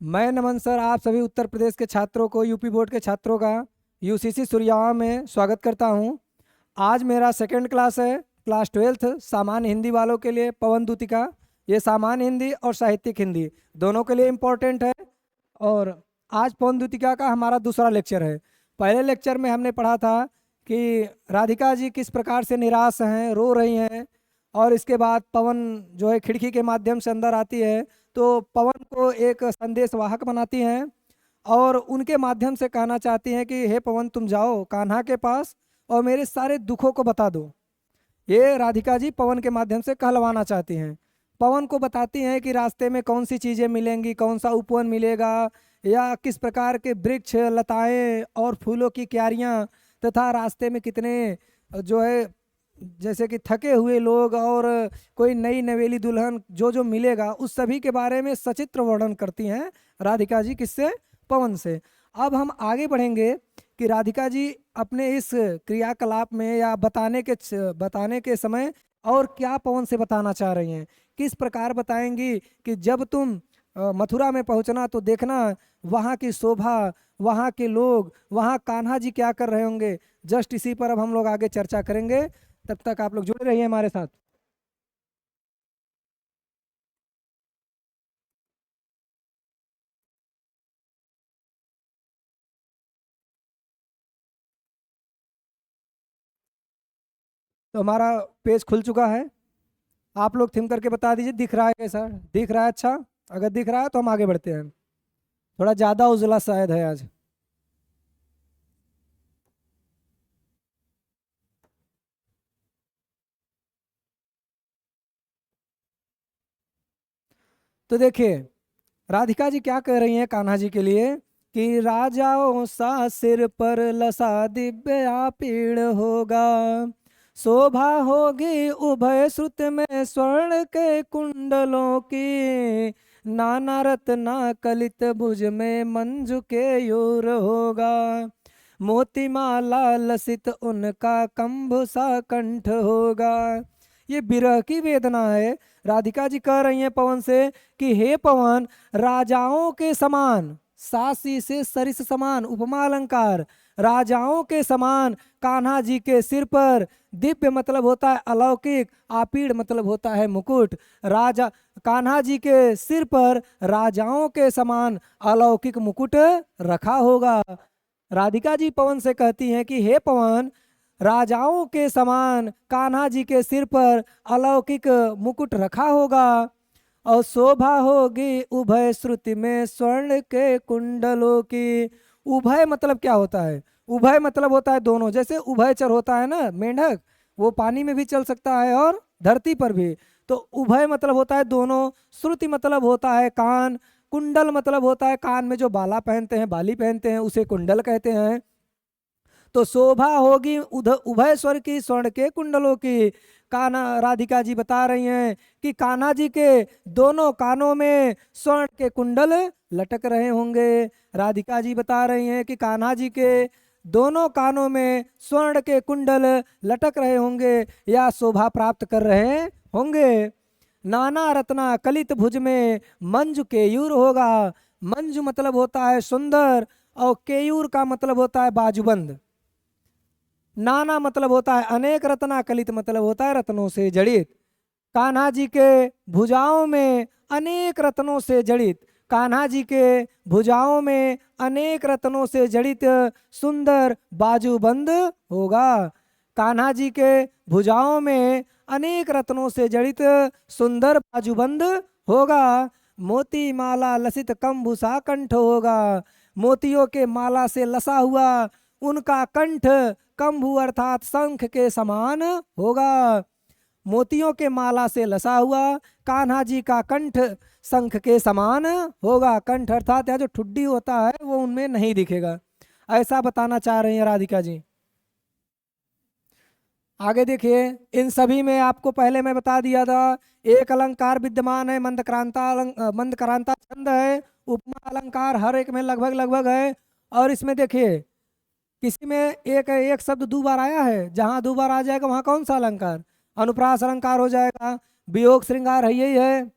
मैं नमन सर आप सभी उत्तर प्रदेश के छात्रों को यूपी बोर्ड के छात्रों का यूसीसी सुरयावा में स्वागत करता हूं। आज मेरा सेकंड क्लास है, क्लास 12th सामान्य हिंदी वालों के लिए पवन दूतिका। ये सामान्य हिंदी और साहित्यिक हिंदी दोनों के लिए इम्पोर्टेंट है। और आज पवन दूतिका का हमारा दूसरा लेक्चर है। पहले लेक्चर में हमने पढ़ा था कि राधिका जी किस प्रकार से निराश हैं, रो रही हैं, और इसके बाद पवन जो है खिड़की के माध्यम से अंदर आती है तो पवन को एक संदेश वाहक बनाती हैं और उनके माध्यम से कहना चाहती हैं कि हे पवन तुम जाओ कान्हा के पास और मेरे सारे दुखों को बता दो। ये राधिका जी पवन के माध्यम से कहलवाना चाहती हैं। पवन को बताती हैं कि रास्ते में कौन सी चीज़ें मिलेंगी, कौन सा उपवन मिलेगा, या किस प्रकार के वृक्ष, लताएं और फूलों की क्यारियां, तथा रास्ते में कितने जो है जैसे कि थके हुए लोग और कोई नई नवेली दुल्हन जो जो मिलेगा उस सभी के बारे में सचित्र वर्णन करती हैं राधिका जी। किससे? पवन से। अब हम आगे बढ़ेंगे कि राधिका जी अपने इस क्रियाकलाप में या बताने के समय और क्या पवन से बताना चाह रही हैं। किस प्रकार बताएंगी कि जब तुम मथुरा में पहुंचना तो देखना वहाँ की शोभा, वहाँ के लोग, वहाँ कान्हा जी क्या कर रहे होंगे। जस्ट इसी पर अब हम लोग आगे चर्चा करेंगे। तब तक आप लोग जुड़े रहिए हमारे साथ। तो हमारा पेज खुल चुका है। आप लोग थिम करके बता दीजिए दिख रहा है कैसा? दिख रहा है? अच्छा, अगर दिख रहा है तो हम आगे बढ़ते हैं। थोड़ा ज़्यादा उजला शायद है आज। तो देखिए राधिका जी क्या कह रही हैं कान्हा जी के लिए कि राजाओं सा सिर पर लसा दिव्य पीड़ होगा, शोभा होगी उभय श्रुत में स्वर्ण के कुंडलों की, नाना रत्ना कलित भुज में मंजू के यूर होगा, मोतीमाला लसित उनका कंभ सा कंठ होगा। ये विरह की वेदना है। राधिका जी कह रही हैं पवन से कि हे पवन, राजाओं के समान, सासी से सरिस समान उपमा अलंकार, राजाओं के समान कान्हा जी के सिर पर, दिव्य मतलब होता है अलौकिक, आपीड़ मतलब होता है मुकुट, राजा कान्हा जी के सिर पर राजाओं के समान अलौकिक मुकुट रखा होगा। राधिका जी पवन से कहती हैं कि हे पवन, राजाओं के समान कान्हा जी के सिर पर अलौकिक मुकुट रखा होगा और शोभा होगी उभय श्रुति में स्वर्ण के कुंडलों की। उभय मतलब क्या होता है? उभय मतलब होता है दोनों। जैसे उभयचर होता है ना मेंढक, वो पानी में भी चल सकता है और धरती पर भी। तो उभय मतलब होता है दोनों। श्रुति मतलब होता है कान। कुंडल मतलब होता है कान में जो बाला पहनते हैं, बाली पहनते हैं, उसे कुंडल कहते हैं। तो शोभा होगी उभय स्वर की स्वर्ण के कुंडलों की। कान्हा राधिका जी बता रही हैं कि कान्हा जी के दोनों कानों में स्वर्ण के कुंडल लटक रहे होंगे। राधिका जी बता रही हैं कि कान्हा जी के दोनों कानों में स्वर्ण के कुंडल लटक रहे होंगे या शोभा प्राप्त कर रहे होंगे। नाना रत्ना कलित भुज में मंजू केयूर होगा। मंजू मतलब होता है सुंदर और केयूर का मतलब होता है बाजूबंद। नाना मतलब होता है अनेक, रत्ना कलित मतलब होता है रत्नों से जड़ित। कान्हा जी के भुजाओं में अनेक रत्नों से जड़ित, कान्हा जी के भुजाओं में अनेक रत्नों से जड़ित सुंदर बाजूबंद होगा। कान्हा जी के भुजाओं में अनेक रत्नों से जड़ित सुंदर बाजूबंद होगा। मोती माला लसित कंभूसा कंठ होगा। मोतियों के माला से लसा हुआ उनका कंठ कंभू अर्थात शंख के समान होगा। मोतियों के माला से लसा हुआ कान्हा जी का कंठ शंख के समान होगा। कंठ अर्थात यह जो ठुड्डी होता है वो उनमें नहीं दिखेगा, ऐसा बताना चाह रही हैं राधिका जी। आगे देखिए, इन सभी में आपको पहले मैं बता दिया था एक अलंकार विद्यमान है, मंदक्रांता छंद है, उपमा अलंकार हर एक में लगभग लगभग है। और इसमें देखिए किसी में एक एक शब्द दो बार आया है, जहां दो बार आ जाएगा वहां कौन सा अलंकार? अनुप्रास अलंकार हो जाएगा। वियोग श्रृंगार है, यही है।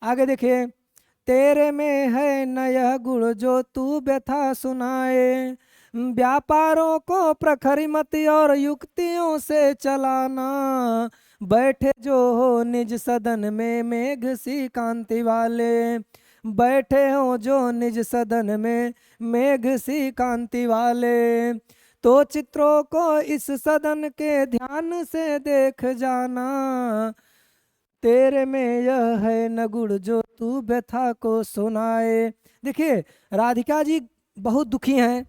आगे देखिए, तेरे में है न यह गुण जो तू व्यथा सुनाए। व्यापारों को प्रखर मति और युक्तियों से चलाना, बैठे जो हो निज सदन में मेघ सी कांति वाले। बैठे हो जो निज सदन में मेघ सी कांति वाले, तो चित्रों को इस सदन के ध्यान से देख जाना। तेरे में यह है न गुण जो तू व्यथा को सुनाए। देखिए राधिका जी बहुत दुखी हैं,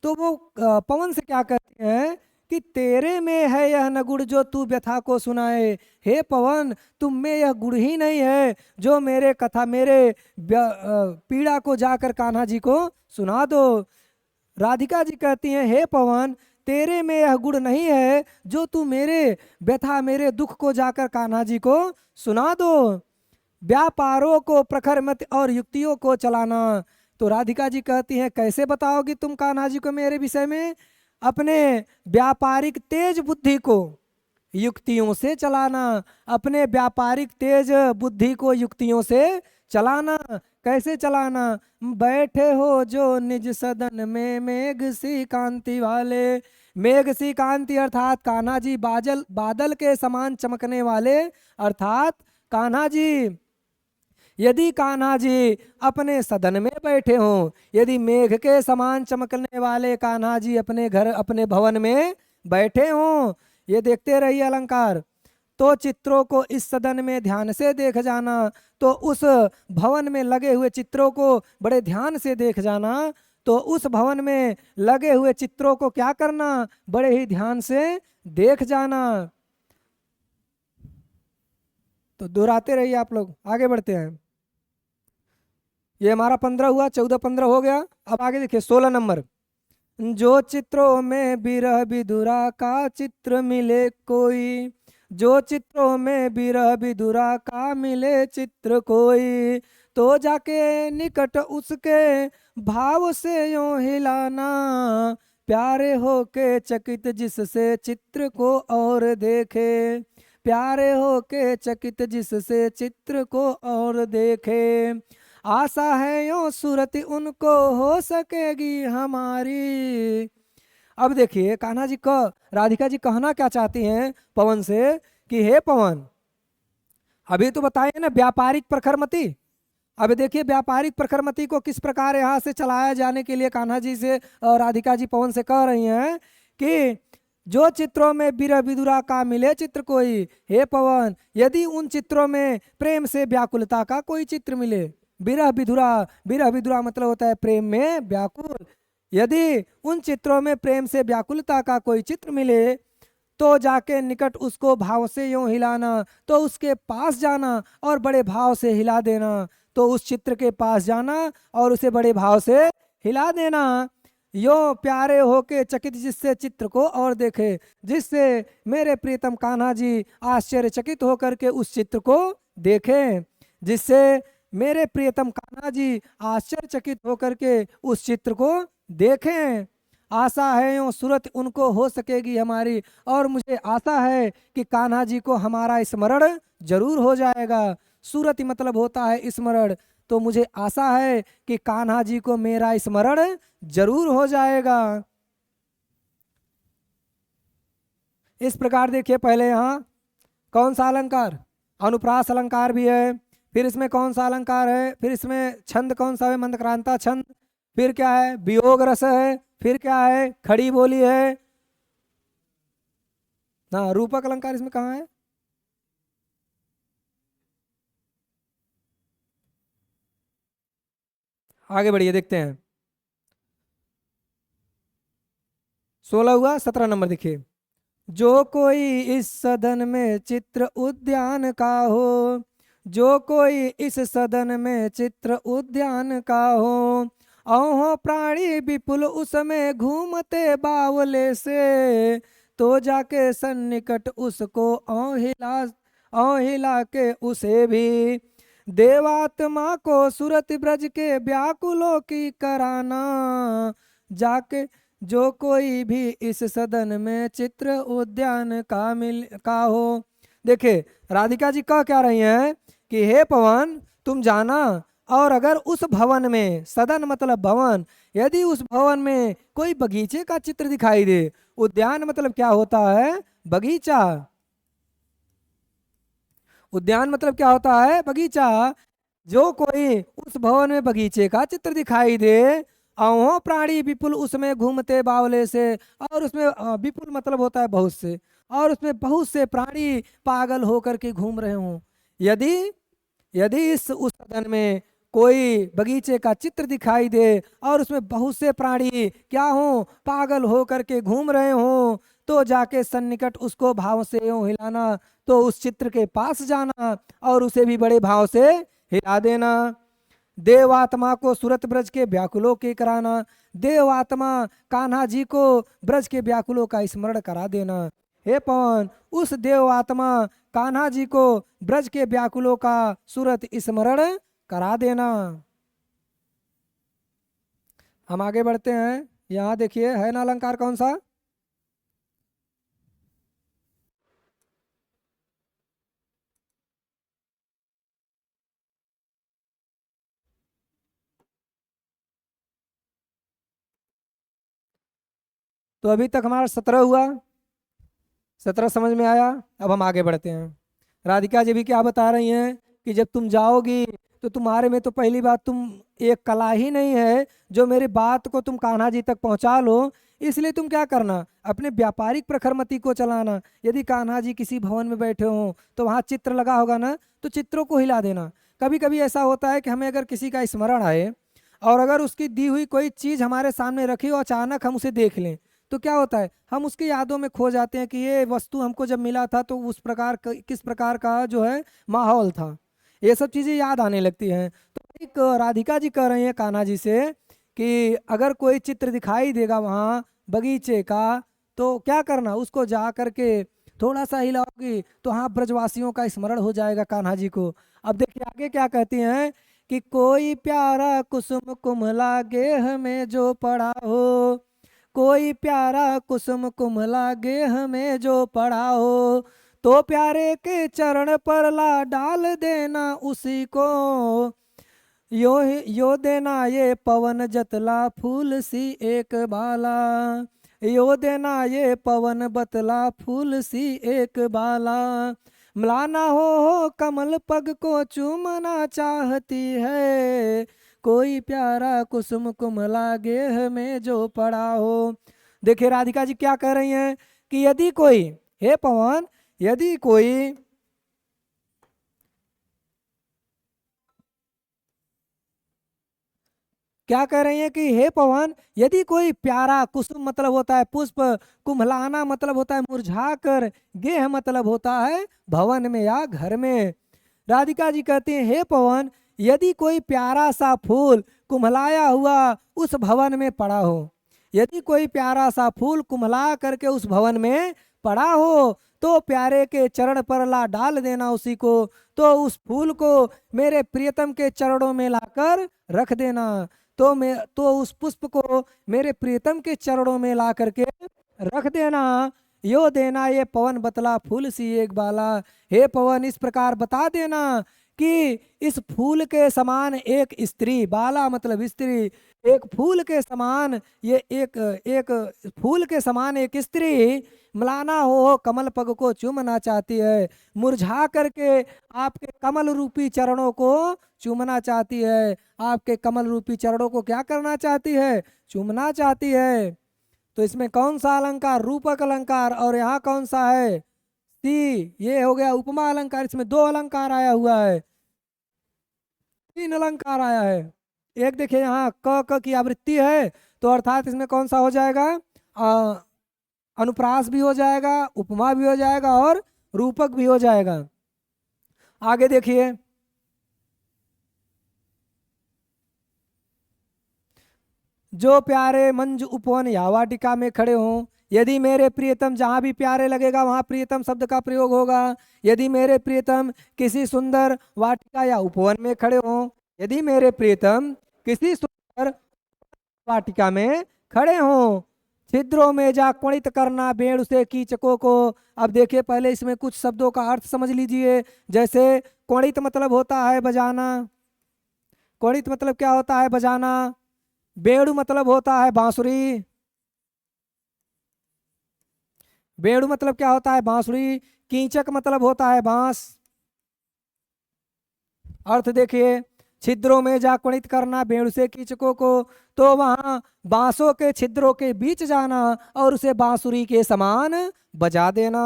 तो वो पवन से क्या कहते हैं कि तेरे में है यह न गुण जो तू व्यथा को सुनाए। हे पवन, तुम में यह गुण ही नहीं है जो मेरे कथा मेरे पीड़ा को जाकर कान्हा जी को सुना दो। राधिका जी कहती हैं हे पवन, तेरे में यह गुण नहीं है जो तू मेरे व्यथा मेरे दुख को जाकर कान्हा जी को सुना दो। व्यापारों को प्रखर मत और युक्तियों को चलाना। तो राधिका जी कहती हैं कैसे बताओगी तुम कान्हा जी को मेरे विषय में? अपने व्यापारिक तेज बुद्धि को युक्तियों से चलाना, अपने व्यापारिक तेज बुद्धि को युक्तियों से चलाना। कैसे चलाना? बैठे हो जो निज सदन में मेघ सी कांति वाले। मेघ सी कांति अर्थात कान्हा जी बादल के समान चमकने वाले, अर्थात कान्हा जी यदि कान्हा जी अपने सदन में बैठे हों, यदि मेघ के समान चमकने वाले कान्हा जी अपने घर अपने भवन में बैठे हों, ये देखते रहिए अलंकार, तो चित्रों को इस सदन में ध्यान से देख जाना। तो उस भवन में लगे हुए चित्रों को बड़े ध्यान से देख जाना। तो उस भवन में लगे हुए चित्रों को क्या करना? बड़े ही ध्यान से देख जाना। तो दोहराते रहिए आप लोग, आगे बढ़ते हैं। ये हमारा 15 हुआ, 14 15 हो गया। अब आगे देखिए 16 नंबर। जो चित्रों में विरह विधुरा का चित्र मिले कोई, जो चित्रों में विरह विधुरा का मिले चित्र कोई, तो जाके निकट उसके भाव से यूं हिलाना। प्यारे हो के चकित जिससे चित्र को और देखे, प्यारे हो के चकित जिससे चित्र को और देखे। आशा है यो सूरत उनको हो सकेगी हमारी। अब देखिए कान्हा जी का राधिका जी कहना क्या चाहती हैं पवन से कि हे पवन, अभी तो बताए ना व्यापारिक प्रखरमति। अब देखिए व्यापारिक प्रखरमति को किस प्रकार यहाँ से चलाया जाने के लिए कान्हा जी से राधिका जी पवन से कह रही हैं कि जो चित्रों में विरह विधुरा का मिले चित्र कोई। हे पवन, यदि उन चित्रों में प्रेम से व्याकुलता का कोई चित्र मिले, विरह विधुरा मतलब होता है प्रेम में व्याकुल, यदि उन चित्रों में प्रेम से व्याकुलता का कोई चित्र मिले, तो जाके निकट उसको भाव से यूं हिलाना। तो उसके पास जाना और बड़े भाव से हिला देना। तो उस चित्र के पास जाना और उसे बड़े भाव से हिला देना। यो प्यारे होके चकित जिससे चित्र को और देखे, जिससे मेरे प्रीतम कान्हा जी आश्चर्यचकित होकर के उस चित्र को देखें, जिससे मेरे प्रियतम कान्हा जी आश्चर्यचकित होकर के उस चित्र को देखें। आशा है यो सूरत उनको हो सकेगी हमारी, और मुझे आशा है कि कान्हा जी को हमारा स्मरण जरूर हो जाएगा। सूरत मतलब होता है स्मरण, तो मुझे आशा है कि कान्हा जी को मेरा स्मरण जरूर हो जाएगा। इस प्रकार देखिए पहले यहाँ कौन सा अलंकार, अनुप्रास अलंकार भी है, फिर इसमें कौन सा अलंकार है, फिर इसमें छंद कौन सा है, मंदक्रांता छंद, फिर क्या है वियोग रस है, फिर क्या है खड़ी बोली है ना। रूपक अलंकार इसमें कहाँ है? आगे बढ़िए देखते हैं। 16 हुआ, 17 नंबर देखिए। जो कोई इस सदन में चित्र उद्यान का हो, जो कोई इस सदन में चित्र उद्यान का हो, अहो प्राणी विपुल उसमें घूमते बावले से, तो जाके सन्निकट उसको औ हिला के उसे भी, देवात्मा को सुरत ब्रज के व्याकुलों की कराना। जाके जो कोई भी इस सदन में चित्र उद्यान का हो। देखिए राधिका जी कह क्या रही हैं कि हे पवन, तुम जाना और अगर उस भवन में, सदन मतलब भवन, यदि उस भवन में कोई बगीचे का चित्र दिखाई दे, उद्यान मतलब क्या होता है? बगीचा। उद्यान मतलब क्या होता है? बगीचा। जो कोई उस भवन में बगीचे का चित्र दिखाई दे, अहो प्राणी विपुल उसमें घूमते बावले से, और उसमें विपुल मतलब होता है बहुत से, और उसमें बहुत से प्राणी पागल होकर के घूम रहे हों। यदि यदि इस उस सदन में कोई बगीचे का चित्र दिखाई दे और उसमें बहुत से प्राणी क्या हों? पागल होकर के घूम रहे हों, तो जाके सन्निकट उसको भाव से यूं हिलाना, तो उस चित्र के पास जाना और उसे भी बड़े भाव से हिला देना। देवात्मा को सूरत ब्रज के व्याकुलों के कराना, देवात्मा कान्हा जी को ब्रज के व्याकुलों का स्मरण करा देना। हे पवन, उस देवात्मा कान्हा जी को ब्रज के व्याकुलों का सूरत स्मरण करा देना। हम आगे बढ़ते हैं। यहाँ देखिए है ना अलंकार कौन सा? तो अभी तक हमारा 17 हुआ। 17 समझ में आया? अब हम आगे बढ़ते हैं। राधिका जी भी क्या बता रही हैं कि जब तुम जाओगी तो तुम्हारे में तो पहली बात, तुम एक कला ही नहीं है जो मेरी बात को तुम कान्हा जी तक पहुंचा लो। इसलिए तुम क्या करना, अपने व्यापारिक प्रखरमति को चलाना। यदि कान्हा जी किसी भवन में बैठे हों तो वहाँ चित्र लगा होगा ना, तो चित्रों को हिला देना। कभी कभी ऐसा होता है कि हमें अगर किसी का स्मरण आए और अगर उसकी दी हुई कोई चीज़ हमारे सामने रखी हो, अचानक हम उसे देख लें, तो क्या होता है, हम उसकी यादों में खो जाते हैं कि ये वस्तु हमको जब मिला था तो उस प्रकार किस प्रकार का जो है माहौल था, ये सब चीज़ें याद आने लगती हैं। तो एक राधिका जी कह रही हैं कान्हा जी से कि अगर कोई चित्र दिखाई देगा वहाँ बगीचे का, तो क्या करना, उसको जा करके थोड़ा सा हिलाओगी तो हाँ ब्रजवासियों का स्मरण हो जाएगा कान्हा जी को। अब देखिए आगे क्या कहती हैं कि कोई प्यारा कुसुम कुमला गेह में जो पड़ा हो, कोई प्यारा कुसुम कुमला गेह में जो पड़ा हो, तो प्यारे के चरण पर ला डाल देना उसी को, यो देना ये पवन जतला फूल सी एक बाला, यो देना ये पवन बतला फूल सी एक बाला, मलाना हो कमल पग को चूमना चाहती है, कोई प्यारा कुसुम कुमला गेह में जो पड़ा हो। देखिए राधिका जी क्या कह रही हैं कि यदि कोई, हे पवन, यदि कोई क्या कह रही हैं कि हे पवन, यदि कोई प्यारा, कुसुम मतलब होता है पुष्प, कुम्हलाना मतलब होता है मुरझा कर, गेह मतलब होता है भवन में या घर में। राधिका जी कहती हैं हे पवन, यदि कोई प्यारा सा फूल कुम्हलाया हुआ उस भवन में पड़ा हो, यदि कोई प्यारा सा फूल कुम्हला करके उस भवन में पड़ा हो, तो प्यारे के चरण पर ला डाल देना उसी को, तो उस फूल को मेरे प्रियतम के चरणों में लाकर रख देना, तो उस पुष्प को मेरे प्रियतम के चरणों में ला करके रख देना। यो देना ये पवन बतला फूल सी एक बाला, हे पवन इस प्रकार बता देना कि इस फूल के समान एक स्त्री, बाला मतलब स्त्री, एक फूल के समान ये एक एक फूल के समान एक स्त्री मलाना हो कमल पग को चूमना चाहती है, मुरझा करके आपके कमल रूपी चरणों को चूमना चाहती है, आपके कमल रूपी चरणों को क्या करना चाहती है? चूमना चाहती है। तो इसमें कौन सा अलंकार? रूपक अलंकार। और यहाँ कौन सा है? सी, ये हो गया उपमा अलंकार। इसमें दो अलंकार आया हुआ है, तीन अलंकार आया है। एक देखिए यहाँ क की आवृत्ति है, तो अर्थात इसमें कौन सा हो जाएगा? अनुप्रास भी हो जाएगा, उपमा भी हो जाएगा और रूपक भी हो जाएगा। आगे देखिए, जो प्यारे मंज उपवन या वाटिका में खड़े हों, यदि मेरे प्रियतम, जहाँ भी प्यारे लगेगा वहाँ प्रियतम शब्द का प्रयोग होगा। यदि मेरे प्रियतम किसी सुंदर वाटिका या उपवन में खड़े हों, यदि मेरे प्रियतम किसी सुंदर वाटिका में खड़े हों, छिद्रों में जा क्वणित करना बेड़ से कीचकों को। अब देखिए पहले इसमें कुछ शब्दों का अर्थ समझ लीजिए। जैसे क्वणित मतलब होता है बजाना, क्वणित मतलब क्या होता है? बजाना। बेड़ु मतलब होता है बांसुरी। बेड़ु मतलब क्या होता है? बांसुरी। कीचक मतलब होता है बांस। अर्थ देखिए, छिद्रों में जा क्वणित करना बेड़ु से कीचकों को, तो वहां बांसों के छिद्रों के बीच जाना और उसे बांसुरी के समान बजा देना।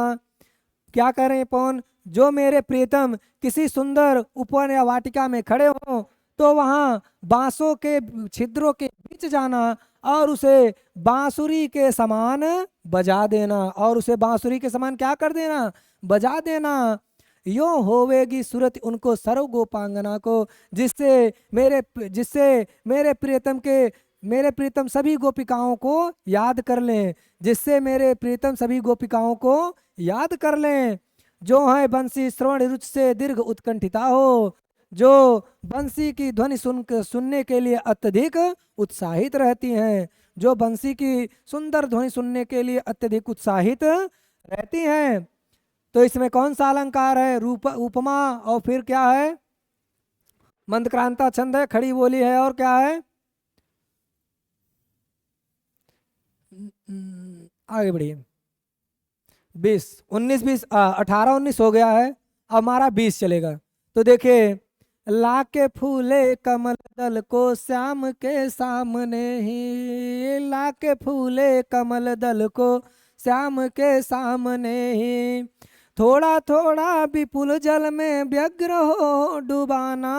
क्या कह रहे हैं पवन? जो मेरे प्रियतम किसी सुंदर उपवन या वाटिका में खड़े हो, तो वहां बांसों के छिद्रों के बीच जाना और उसे बांसुरी के समान बजा देना, और उसे बांसुरी के समान क्या कर देना? बजा देना। यो होवेगी सूरत उनको सर्व गोपांगना को, जिससे मेरे प्रीतम सभी गोपिकाओं को याद कर लें, जिससे मेरे प्रीतम सभी गोपिकाओं को याद कर लें। जो है बंसी श्रवण रुचि से दीर्घ उत्कंठिता हो, जो बंसी की ध्वनि सुनने के लिए अत्यधिक उत्साहित रहती हैं, जो बंसी की सुंदर ध्वनि सुनने के लिए अत्यधिक उत्साहित रहती हैं। तो इसमें कौन सा अलंकार है? रूप, उपमा, और फिर क्या है? मंदक्रांता छंद है, खड़ी बोली है, और क्या है? आगे बढ़िए। 20, 19, 20, 18, 19 हो गया है, अब हमारा 20 चलेगा। तो देखिए, ला के फूले कमल दल को श्याम के सामने ही, ला के फूले कमल दल को श्याम के सामने ही, थोड़ा थोड़ा विपुल जल में व्यग्र हो डुबाना,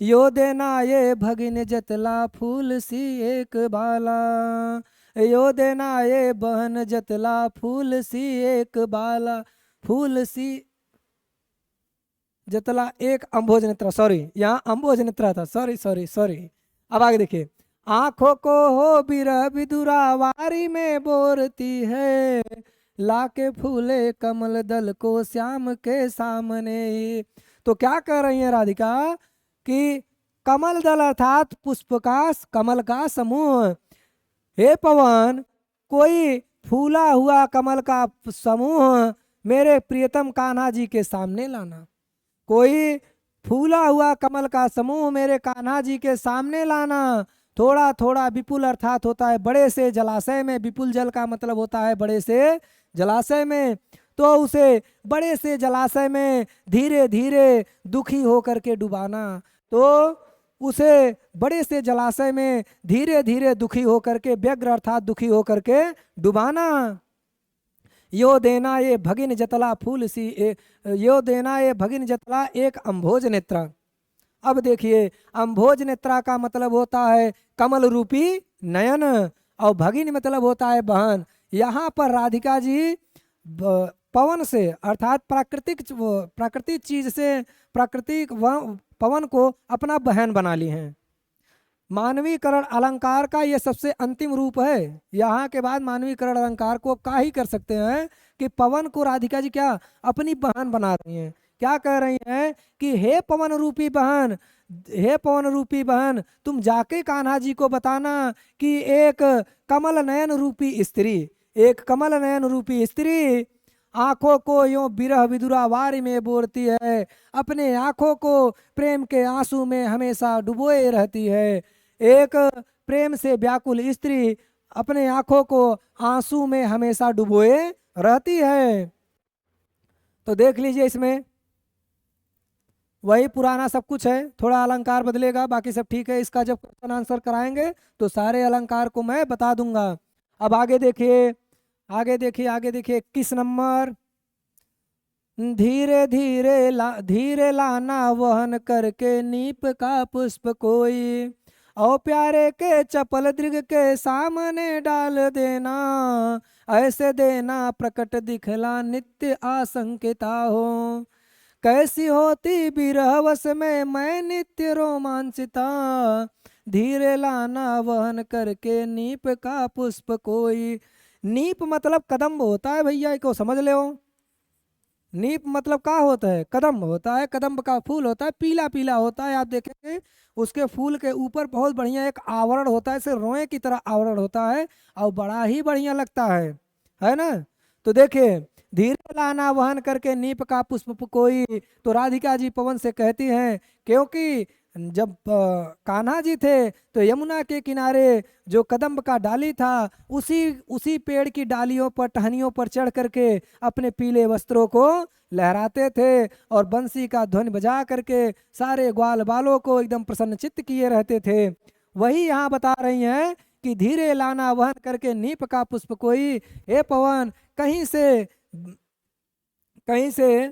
यो देना ये भगिन जतला फूल सी एक बाला, यो देना ये बहन जतला फूल सी एक बाला, फूल सी जतला एक अम्भोज नेत्रा, सॉरी यहाँ अम्भोज नेत्रा था, सॉरी सॉरी सॉरी। अब आगे देखिए, आंखों को हो बिरह विदुरा वारी में बोरती है, लाके फूले कमल दल को श्याम के सामने ही। तो क्या कह रही है राधिका कि कमल दल अर्थात पुष्प का, कमल का समूह, हे पवन, कोई फूला हुआ कमल का समूह मेरे प्रियतम कान्हा जी के सामने लाना, कोई फूला हुआ कमल का समूह मेरे कान्हा जी के सामने लाना। थोड़ा थोड़ा विपुल अर्थात होता है बड़े से जलाशय में, विपुल जल का मतलब होता है बड़े से जलाशय में, तो उसे बड़े से जलाशय में धीरे धीरे दुखी होकर के डुबाना, तो उसे बड़े से जलाशय में धीरे धीरे दुखी होकर के, व्यग्र अर्थात दुखी होकर के डुबाना। यो देना ये भगिन जतला फूल सी यो देना ये भगिन जतला एक अम्भोज नेत्रा। अब देखिए, अम्भोज नेत्रा का मतलब होता है कमल रूपी नयन, और भगिन मतलब होता है बहन। यहाँ पर राधिका जी पवन से अर्थात प्राकृतिक चीज से, प्राकृतिक पवन को अपना बहन बना ली हैं। मानवीकरण अलंकार का ये सबसे अंतिम रूप है। यहाँ के बाद मानवीकरण अलंकार को क्या ही कर सकते हैं कि पवन को राधिका जी क्या अपनी बहन बना रही हैं। क्या कह रही हैं कि हे पवन रूपी बहन, हे पवन रूपी बहन, तुम जाके कान्हा जी को बताना कि एक कमल नयन रूपी स्त्री, एक कमल नयन रूपी स्त्री आंखों को यूं बिरह विदुरा वारी में बोरती है, अपने आंखों को प्रेम के आंसू में हमेशा डुबोए रहती है। एक प्रेम से व्याकुल स्त्री अपने आंखों को आंसू में हमेशा डुबोए रहती है। तो देख लीजिए, इसमें वही पुराना सब कुछ है, थोड़ा अलंकार बदलेगा, बाकी सब ठीक है। इसका जब क्वेश्चन आंसर कराएंगे तो सारे अलंकार को मैं बता दूंगा। अब आगे देखिए, आगे देखिए, आगे देखिए 21 नंबर, धीरे लाना वहन करके नीप का पुष्प कोई, और प्यारे के चपल दृग के सामने डाल देना, ऐसे देना प्रकट दिखला नित्य आशंकिता हो, कैसी होती बिरहवश में मैं नित्य रोमांचिता, धीरे लाना वहन करके नीप का पुष्प कोई। नीप मतलब कदम्ब होता है भैया, को समझ ले। नीप मतलब क्या होता है? कदम्ब होता है, कदम्ब का फूल होता है, पीला पीला होता है। आप देखेंगे उसके फूल के ऊपर बहुत बढ़िया एक आवरण होता है, सिर्फ रोए की तरह आवरण होता है, और बड़ा ही बढ़िया लगता है ना। तो देखिए, धीरे लाना वहन करके नीप का पुष्प कोई, तो राधिका जी पवन से कहती हैं क्योंकि जब कान्हा जी थे तो यमुना के किनारे जो कदम्ब का डाली था उसी उसी पेड़ की डालियों पर टहनियों पर चढ़ करके अपने पीले वस्त्रों को लहराते थे और बंसी का ध्वनि बजा करके सारे ग्वाल बालों को एकदम प्रसन्नचित्त किए रहते थे। वही यहाँ बता रही हैं कि धीरे लाना वहन करके नीप का पुष्प कोई, हे पवन कहीं से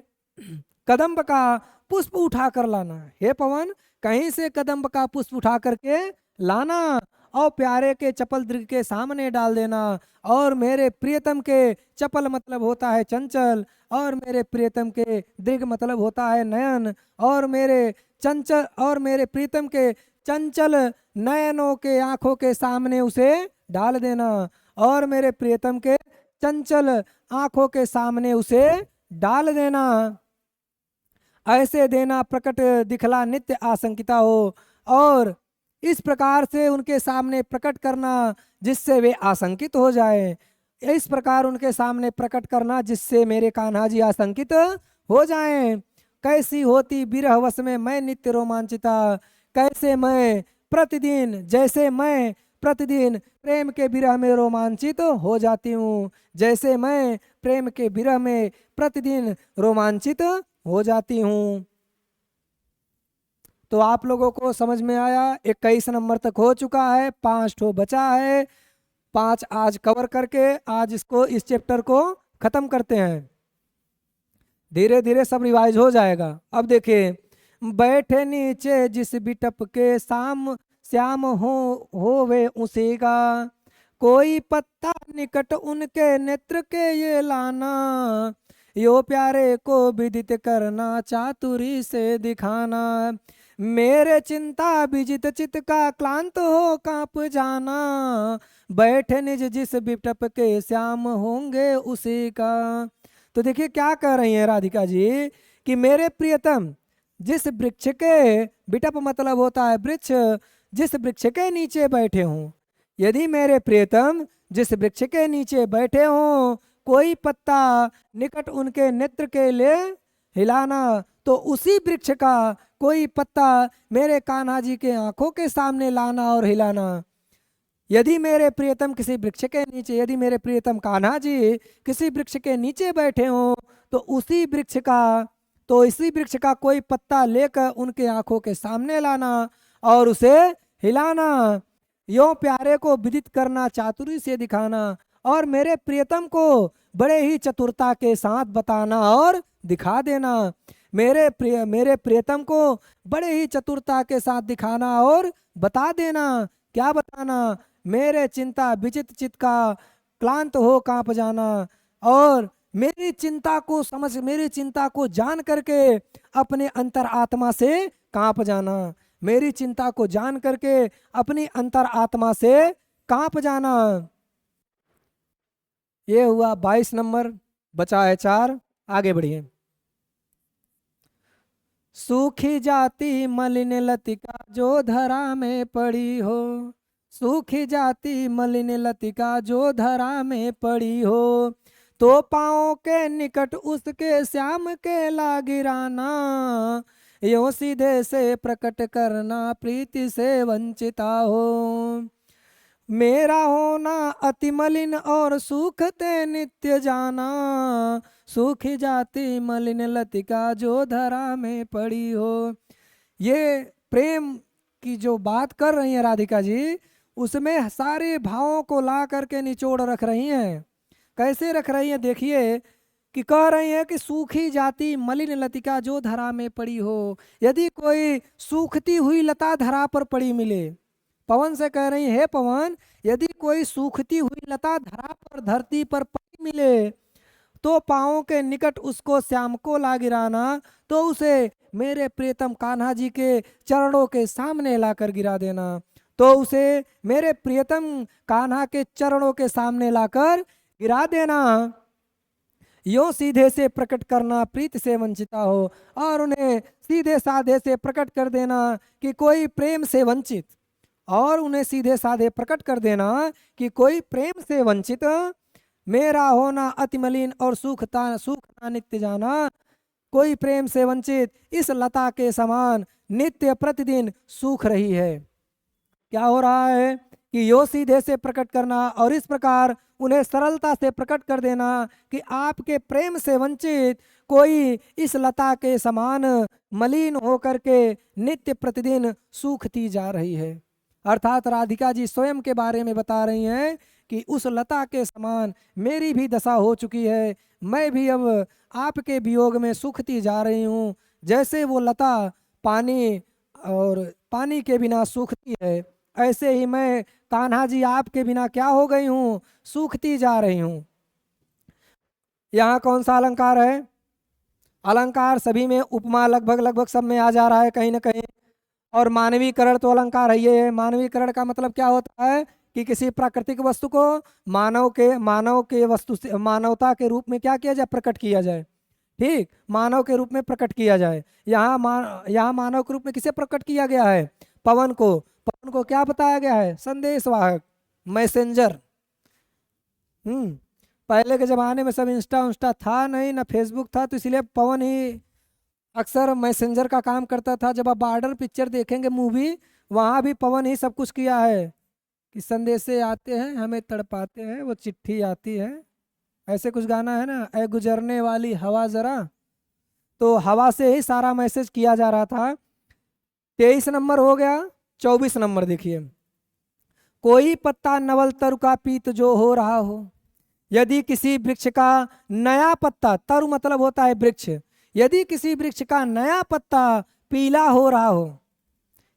कदम्ब का पुष्प उठा कर लाना, हे पवन कहीं से कदम्ब का पुष्प उठा करके लाना और प्यारे के चपल दृग के सामने डाल देना। और मेरे प्रियतम के चपल मतलब होता है चंचल, और मेरे प्रियतम के दृग मतलब होता है नयन, और मेरे प्रीतम के चंचल नयनों के आंखों के सामने उसे डाल देना, और मेरे प्रियतम के चंचल आंखों के सामने उसे डाल देना। ऐसे देना प्रकट दिखला नित्य आशंकिता हो, और इस प्रकार से उनके सामने प्रकट करना जिससे वे आशंकित हो जाए। इस प्रकार उनके सामने प्रकट करना जिससे मेरे कान्हा जी आशंकित हो जाएं। कैसी होती विरह वश में मैं नित्य रोमांचिता, जैसे मैं प्रतिदिन प्रेम के विरह में रोमांचित हो जाती हूँ, जैसे मैं प्रेम के विरह में प्रतिदिन रोमांचित हो जाती हूँ। तो आप लोगों को समझ में आया। 21 नंबर तक हो चुका है, 5 ठो बचा है। 5 आज कवर करके आज इस चैप्टर को खत्म करते हैं। धीरे धीरे सब रिवाइज हो जाएगा। अब देखिए, बैठे नीचे जिस बिटप के श्याम हो वे उसी का, कोई पत्ता निकट उनके नेत्र के ये लाना, यो प्यारे को विदित करना चातुरी से दिखाना, मेरे चिंता विजित चित का क्लांत हो कांप जाना, बैठे निज जिस बिटप के श्याम होंगे उसी का। तो देखिए क्या कह रही हैं राधिका जी कि मेरे प्रियतम जिस वृक्ष के, बिटप मतलब होता है वृक्ष, जिस वृक्ष के नीचे बैठे हों, यदि मेरे प्रियतम जिस वृक्ष के नीचे बैठे हों, कोई पत्ता निकट उनके नेत्र के लिए हिलाना, तो उसी वृक्ष का कोई पत्ता मेरे कान्हा जी के आंखों के सामने लाना और हिलाना। यदि मेरे प्रियतम किसी वृक्ष के नीचे, यदि मेरे प्रियतम कान्हा जी किसी वृक्ष के नीचे बैठे हों, तो इसी वृक्ष का कोई पत्ता लेकर उनके आंखों के सामने लाना और उसे हिलाना, यो प्यारे को विदित करना चातुरी से दिखाना, और मेरे प्रियतम को बड़े ही चतुरता के साथ बताना और दिखा देना। मेरे प्रियतम को बड़े ही चतुरता के साथ दिखाना और बता देना। क्या बताना? मेरे चिंता विचित चित का क्लांत हो कांप जाना, और मेरी चिंता को जान करके अपने अंतर आत्मा से कांप जाना, मेरी चिंता को जान करके अपनी अंतर आत्मा से कांप जाना। ये हुआ 22 नंबर, बचा है 4। आगे बढ़िए। सूखी जाती मलिन लतिका जो धरा में पड़ी हो, सूखी जाती मलिन लतिका जो धरा में पड़ी हो, तो पाँव के निकट उसके श्याम के ला गिराना, यो सीधे से प्रकट करना प्रीति से वंचिता हो, मेरा होना अति मलिन और सूखते नित्य जाना, सूखी जाती मलिन लतिका जो धरा में पड़ी हो। ये प्रेम की जो बात कर रही हैं राधिका जी, उसमें सारे भावों को ला करके निचोड़ रख रही हैं। कैसे रख रही हैं? देखिए कि कह रही हैं कि सूखी जाती मलिन लतिका जो धरा में पड़ी हो। यदि कोई सूखती हुई लता धरा पर पड़ी मिले, पवन से कह रही है, हे पवन यदि कोई सूखती हुई लता धरा पर धरती पर पड़ी मिले, तो पाँवों के निकट उसको श्याम को ला गिराना, तो उसे मेरे प्रियतम कान्हा जी के चरणों के सामने लाकर गिरा देना, तो उसे मेरे प्रियतम कान्हा के चरणों के सामने लाकर गिरा देना, यो सीधे से प्रकट करना प्रीत से वंचिता हो, और उन्हें सीधे साधे से प्रकट कर देना कि कोई प्रेम से वंचित, और उन्हें सीधे साधे प्रकट कर देना कि कोई प्रेम से वंचित, मेरा होना अति मलिन और सूखता नित्य जाना, कोई प्रेम से वंचित इस लता के समान नित्य प्रतिदिन सूख रही है। क्या हो रहा है कि यो सीधे से प्रकट करना और इस प्रकार उन्हें सरलता से प्रकट कर देना कि आपके प्रेम से वंचित कोई इस लता के समान मलिन होकर के नित्य प्रतिदिन सूखती जा रही है। अर्थात राधिका जी स्वयं के बारे में बता रही हैं कि उस लता के समान मेरी भी दशा हो चुकी है, मैं भी अब आपके वियोग में सूखती जा रही हूँ। जैसे वो लता पानी और पानी के बिना सूखती है, ऐसे ही मैं कान्हा जी आपके बिना क्या हो गई हूँ, सूखती जा रही हूँ। यहाँ कौन सा अलंकार है? अलंकार सभी में उपमा लगभग लगभग सब में आ जा रहा है कहीं ना कहीं। और मानवीकरण तो अलंकार है ये। मानवीकरण का मतलब क्या होता है कि किसी प्राकृतिक वस्तु को मानव के वस्तु से मानवता के रूप में क्या किया जाए, प्रकट किया जाए। ठीक, मानव के रूप में प्रकट किया जाए। यहाँ मानव के रूप में किसे प्रकट किया गया है? पवन को। पवन को क्या बताया गया है? संदेशवाहक, मैसेंजर। पहले के जमाने में सब इंस्टा था नहीं, ना फेसबुक था, तो इसलिए पवन ही अक्सर मैसेंजर का काम करता था। जब आप बॉर्डर पिक्चर देखेंगे मूवी, वहाँ भी पवन ही सब कुछ किया है कि संदेशे आते हैं हमें तड़पाते हैं, वो चिट्ठी आती है, ऐसे कुछ गाना है ना, ए गुजरने वाली हवा जरा। तो हवा से ही सारा मैसेज किया जा रहा था। 23 नंबर हो गया। 24 नंबर देखिए। कोई पत्ता नवल तरु का पीत जो हो रहा हो, यदि किसी वृक्ष का नया पत्ता, तरु मतलब होता है वृक्ष, यदि किसी वृक्ष का नया पत्ता पीला हो रहा हो,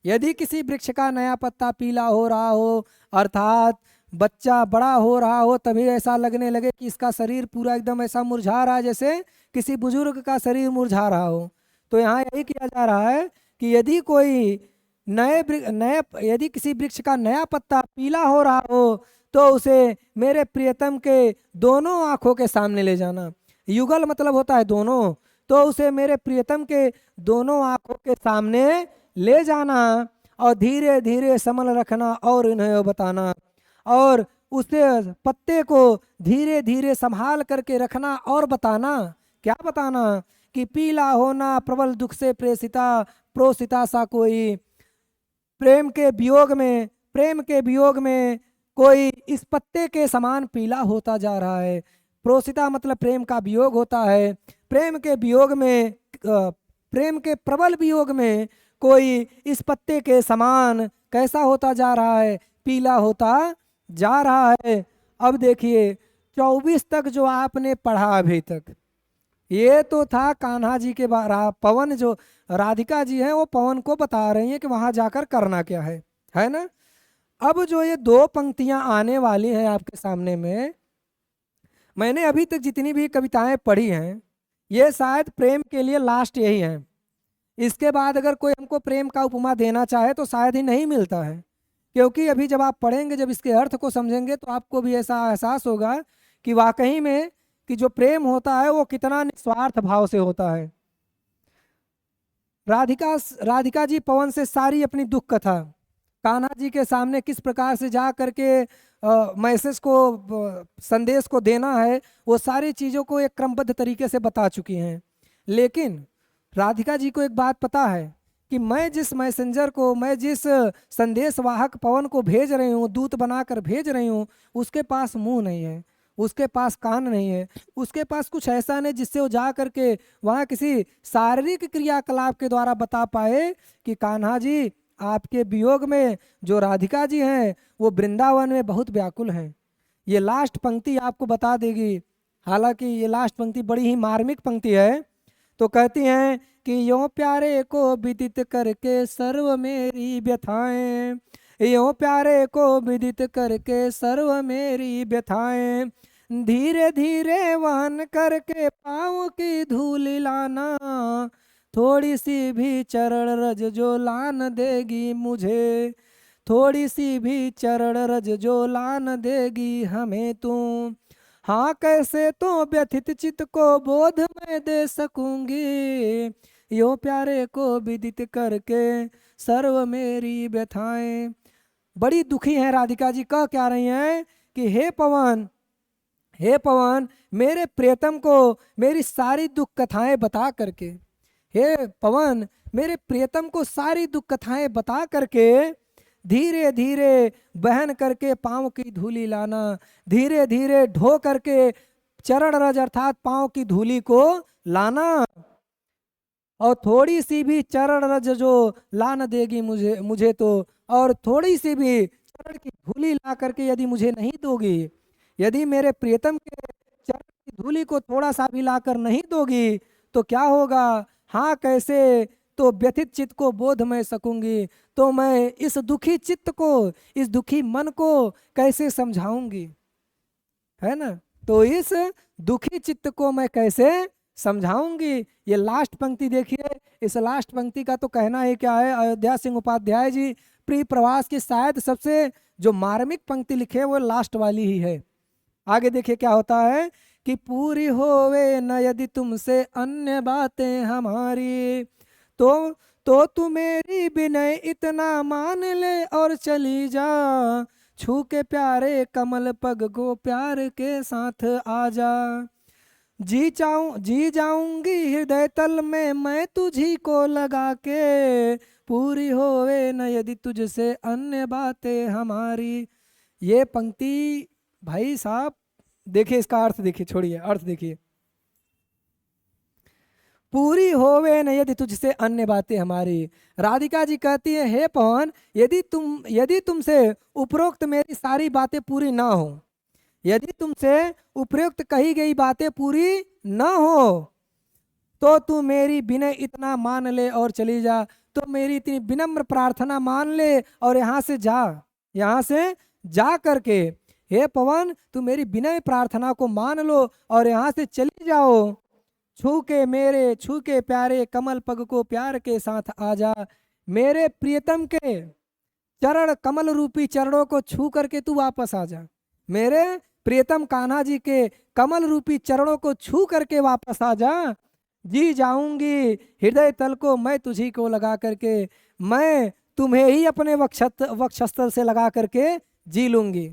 यदि किसी वृक्ष का नया पत्ता पीला हो रहा हो, अर्थात बच्चा बड़ा हो रहा हो, तभी ऐसा लगने लगे कि इसका शरीर पूरा एकदम ऐसा मुरझा रहा है जैसे किसी बुजुर्ग का शरीर मुरझा रहा हो। तो यहाँ यही किया जा रहा है कि यदि कोई यदि किसी वृक्ष का नया पत्ता पीला हो रहा हो, तो उसे मेरे प्रियतम के दोनों आंखों के सामने ले जाना। युगल मतलब होता है दोनों, तो उसे मेरे प्रियतम के दोनों आंखों के सामने ले जाना और धीरे धीरे संभल रखना और इन्हें बताना, और उसे पत्ते को धीरे धीरे संभाल करके रखना और बताना। क्या बताना? कि पीला होना प्रबल दुख से प्रोसिता सा कोई, प्रेम के वियोग में कोई इस पत्ते के समान पीला होता जा रहा है। प्रोसिता मतलब प्रेम का वियोग होता है। प्रेम के वियोग में प्रेम के प्रबल वियोग में कोई इस पत्ते के समान कैसा होता जा रहा है? पीला होता जा रहा है। अब देखिए 24 तक जो आपने पढ़ा अभी तक, ये तो था कान्हा जी के पवन, जो राधिका जी हैं वो पवन को बता रही हैं कि वहां जाकर करना क्या है ना। अब जो ये 2 पंक्तियां आने वाली हैं आपके सामने में, मैंने अभी तक जितनी भी कविताएं पढ़ी हैं, ये शायद प्रेम के लिए लास्ट यही है। इसके बाद अगर कोई हमको प्रेम का उपमा देना चाहे तो शायद ही नहीं मिलता है, क्योंकि अभी जब आप पढ़ेंगे, जब इसके अर्थ को समझेंगे, तो आपको भी ऐसा एहसास होगा कि वाकई में कि जो प्रेम होता है वो कितना निस्वार्थ भाव से होता है। राधिका जी पवन से सारी अपनी दुख कथा कान्हा जी के सामने किस प्रकार से जा करके मैसेज को, संदेश को देना है, वो सारी चीज़ों को एक क्रमबद्ध तरीके से बता चुकी हैं। लेकिन राधिका जी को एक बात पता है कि मैं जिस मैसेंजर को, मैं जिस संदेशवाहक पवन को भेज रही हूँ, दूत बनाकर भेज रही हूँ, उसके पास मुंह नहीं है, उसके पास कान नहीं है, उसके पास कुछ ऐसा नहीं जिससे वो जा करके वहाँ किसी शारीरिक क्रियाकलाप के द्वारा बता पाए कि कान्हा जी आपके वियोग में जो राधिका जी हैं वो वृंदावन में बहुत व्याकुल हैं। ये लास्ट पंक्ति आपको बता देगी। हालांकि ये लास्ट पंक्ति बड़ी ही मार्मिक पंक्ति है। तो कहती हैं कि यों प्यारे को विदित करके सर्व मेरी व्यथाएं, यों प्यारे को विदित करके सर्व मेरी व्यथाएं, धीरे धीरे वहन करके पाँव की धूल लाना, थोड़ी सी भी चरण रज जो लान देगी मुझे, थोड़ी सी भी चरण रज जो लान देगी हमें तू, हाँ कैसे तो व्यथित चित्त को बोध मैं दे सकूंगी, यो प्यारे को विदित करके सर्व मेरी व्यथाएं। बड़ी दुखी हैं राधिका जी। कह क्या रही हैं कि हे पवन, हे पवन मेरे प्रियतम को मेरी सारी दुख कथाएं बता करके, हे पवन मेरे प्रियतम को सारी दुख कथाएं बता करके धीरे धीरे बहन करके पांव की धूली लाना, धीरे धीरे ढो करके चरण रज अर्थात पांव की धूली को लाना। और थोड़ी सी भी चरण रज जो लान देगी मुझे तो, और थोड़ी सी भी चरण की धूली ला करके यदि मुझे नहीं दोगी, यदि मेरे प्रियतम के चरण की धूली को थोड़ा सा भी लाकर नहीं दोगी तो क्या होगा। हाँ कैसे, तो व्यथित चित्त को बोध मैं सकूंगी, तो मैं इस दुखी चित्त को, इस दुखी मन को कैसे समझाऊंगी, है ना। तो इस दुखी चित्त को मैं कैसे समझाऊंगी। ये लास्ट पंक्ति देखिए, इस लास्ट पंक्ति का तो कहना ही क्या है। अयोध्या सिंह उपाध्याय जी प्रिय प्रवास की शायद सबसे जो मार्मिक पंक्ति लिखे वो लास्ट वाली ही है। आगे देखिए क्या होता है कि पूरी होवे न यदि तुमसे अन्य बातें हमारी, तो तू मेरी विनय इतना मान ले और चली जा, छू के प्यारे कमल पग को प्यार के साथ आ जा। जी जाऊंगी हृदय तल में मैं तुझी को लगा के, पूरी होवे न यदि तुझसे अन्य बातें हमारी। ये पंक्ति भाई साहब देखिए, इसका अर्थ देखिए, छोड़िए अर्थ देखिए। पूरी होवे न यदि तुझसे अन्य बातें हमारी। राधिका जी कहती है हे पवन यदि तुमसे उपरोक्त मेरी सारी बातें पूरी ना हो, यदि तुमसे उपरोक्त कही गई बातें पूरी न हो, तो तू मेरी विनय इतना मान ले और चली जा। तो मेरी इतनी विनम्र प्रार्थना मान ले और यहाँ से जा, यहाँ से जा करके हे पवन तू मेरी विनय प्रार्थना को मान लो और यहाँ से चली जाओ। छू के प्यारे कमल पग को प्यार के साथ आ जा। मेरे प्रियतम के चरण कमल रूपी चरणों को छू करके तू वापस आ जा। मेरे प्रियतम कान्हा जी के कमल रूपी चरणों को छू करके वापस आ जा। जी जाऊंगी हृदय तल को मैं तुझी को लगा करके, मैं तुम्हें ही अपने वक्षस्थल से लगा करके जी लूंगी।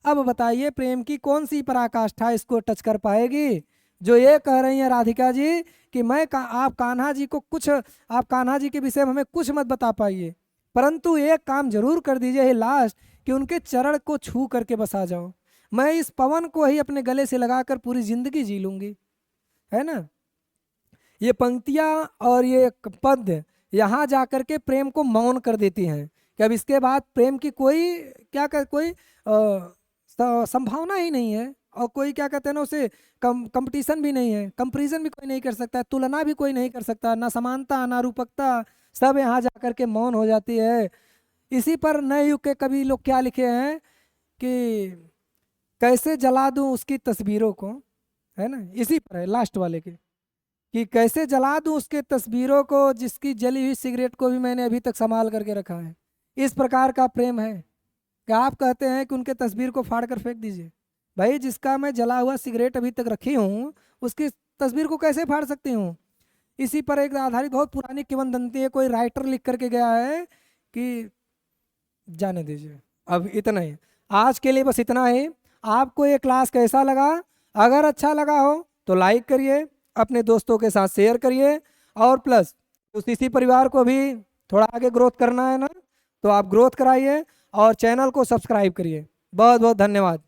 अब बताइए प्रेम की कौन सी पराकाष्ठा इसको टच कर पाएगी। जो ये कह रही हैं राधिका जी कि आप कान्हा जी को कुछ, आप कान्हा जी के विषय में हमें कुछ मत बता पाइए, परंतु एक काम जरूर कर दीजिए लास्ट कि उनके चरण को छू करके बसा जाओ। मैं इस पवन को ही अपने गले से लगाकर पूरी जिंदगी जी लूंगी, है ना। ये पंक्तियां और ये पद यहाँ जाकर के प्रेम को मौन कर देती हैं कि अब इसके बाद प्रेम की कोई कोई संभावना ही नहीं है, और कोई क्या कहते हैं ना उसे कंपटीशन भी नहीं है, कंपैरिजन भी कोई नहीं कर सकता, तुलना भी कोई नहीं कर सकता, ना समानता ना रूपकता, सब यहाँ जा कर के मौन हो जाती है। इसी पर नए युग के कवि लोग क्या लिखे हैं कि कैसे जला दूं उसकी तस्वीरों को, है ना। इसी पर है लास्ट वाले के कि कैसे जला दूं उसके तस्वीरों को, जिसकी जली हुई सिगरेट को भी मैंने अभी तक संभाल करके रखा है। इस प्रकार का प्रेम है कि आप कहते हैं कि उनके तस्वीर को फाड़ कर फेंक दीजिए। भाई जिसका मैं जला हुआ सिगरेट अभी तक रखी हूँ उसकी तस्वीर को कैसे फाड़ सकती हूँ। इसी पर एक आधारित बहुत पुरानी किंवदंती है, कोई राइटर लिख करके गया है कि जाने दीजिए। अब इतना ही, आज के लिए बस इतना ही। आपको ये क्लास कैसा लगा? अगर अच्छा लगा हो तो लाइक करिए, अपने दोस्तों के साथ शेयर करिए, और प्लस उस इसी परिवार को भी थोड़ा आगे ग्रोथ करना है ना, तो आप ग्रोथ कराइए और चैनल को सब्सक्राइब करिए। बहुत बहुत धन्यवाद।